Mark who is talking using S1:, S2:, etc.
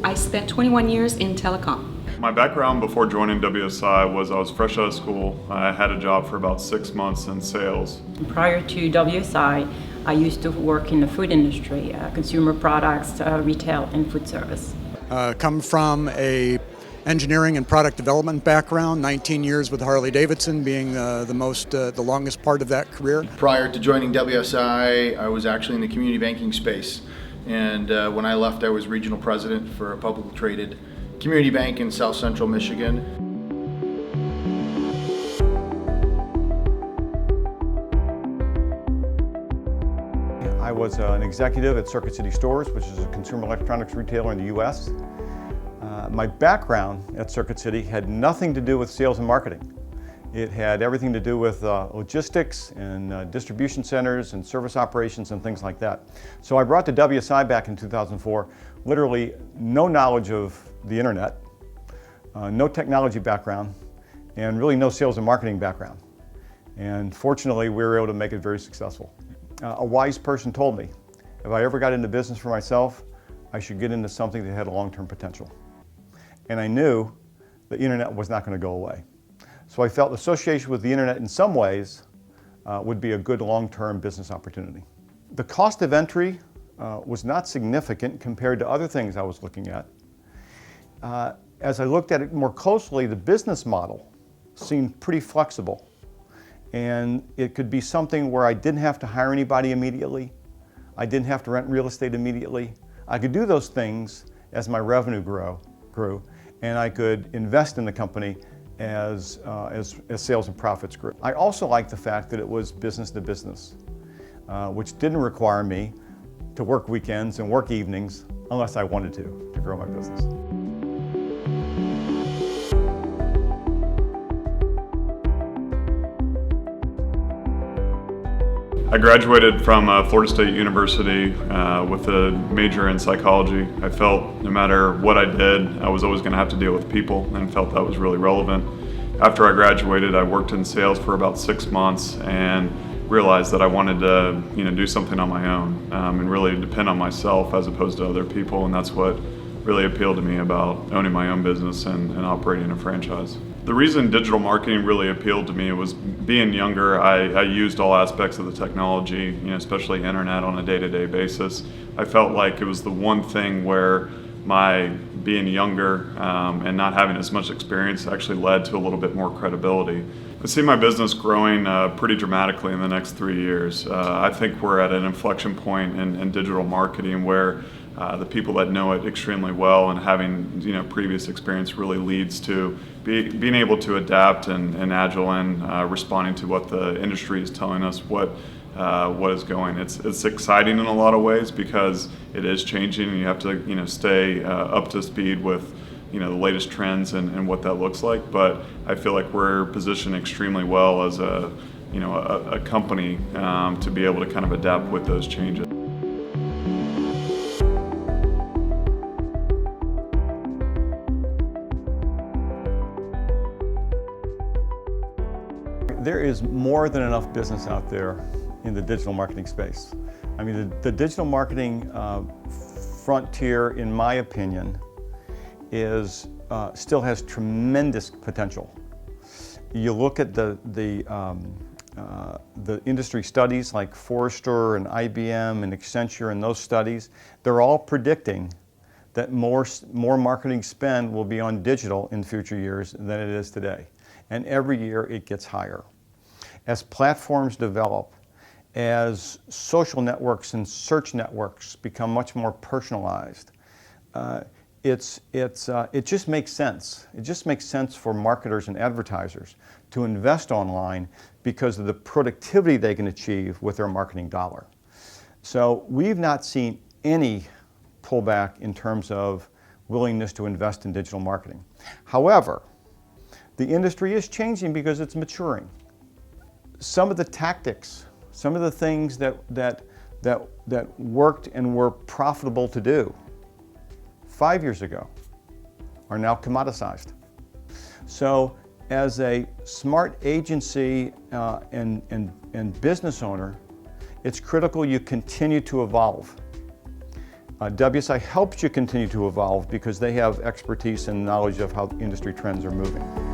S1: I spent 21 years in telecom.
S2: My background before joining WSI was I was fresh out of school. I had a job for about 6 months in sales.
S3: Prior to WSI, I used to work in the food industry, consumer products, retail, and food service.
S4: Come from a engineering and product development background, 19 years with Harley-Davidson being the longest part of that career.
S5: Prior to joining WSI, I was actually in the community banking space. And when I left, I was regional president for a publicly traded community bank in South Central Michigan.
S6: I was an executive at Circuit City Stores, which is a consumer electronics retailer in the U.S. My background at Circuit City had nothing to do with sales and marketing. It had everything to do with logistics and distribution centers and service operations and things like that. So I brought to WSI back in 2004 literally no knowledge of the internet, no technology background, and really no sales and marketing background. And fortunately, we were able to make it very successful. A wise person told me, if I ever got into business for myself, I should get into something that had a long-term potential. And I knew the internet was not going to go away. So I felt association with the internet in some ways would be a good long-term business opportunity. The cost of entry was not significant compared to other things I was looking at. As I looked at it more closely, the business model seemed pretty flexible. And it could be something where I didn't have to hire anybody immediately. I didn't have to rent real estate immediately. I could do those things as my revenue grew, and I could invest in the company as sales and profits grew. I also liked the fact that it was business to business, which didn't require me to work weekends and work evenings unless I wanted to grow my business.
S2: I graduated from Florida State University with a major in psychology. I felt no matter what I did, I was always going to have to deal with people, and felt that was really relevant. After I graduated, I worked in sales for about 6 months and realized that I wanted to do something on my own and really depend on myself as opposed to other people, and that's what really appealed to me about owning my own business and operating a franchise. The reason digital marketing really appealed to me was being younger, I used all aspects of the technology, especially internet on a day-to-day basis. I felt like it was the one thing where my being younger and not having as much experience actually led to a little bit more credibility. I see my business growing pretty dramatically in the next 3 years. I think we're at an inflection point in digital marketing where the people that know it extremely well and having previous experience really leads to being able to adapt and agile and responding to what the industry is telling us what is going. It's exciting in a lot of ways because it is changing and you have to stay up to speed with the latest trends and what that looks like. But I feel like we're positioned extremely well as a company to be able to kind of adapt with those changes.
S6: There is more than enough business out there in the digital marketing space. I mean, the digital marketing frontier, in my opinion, still has tremendous potential. You look at the industry studies like Forrester and IBM and Accenture, and those studies, they're all predicting that more marketing spend will be on digital in future years than it is today. And every year it gets higher. As platforms develop, as social networks and search networks become much more personalized, it just makes sense. It just makes sense for marketers and advertisers to invest online because of the productivity they can achieve with their marketing dollar. So we've not seen any pullback in terms of willingness to invest in digital marketing. However, the industry is changing because it's maturing. Some of the tactics, some of the things that worked and were profitable to do 5 years ago are now commoditized. So as a smart agency and business owner, it's critical you continue to evolve. WSI helps you continue to evolve because they have expertise and knowledge of how industry trends are moving.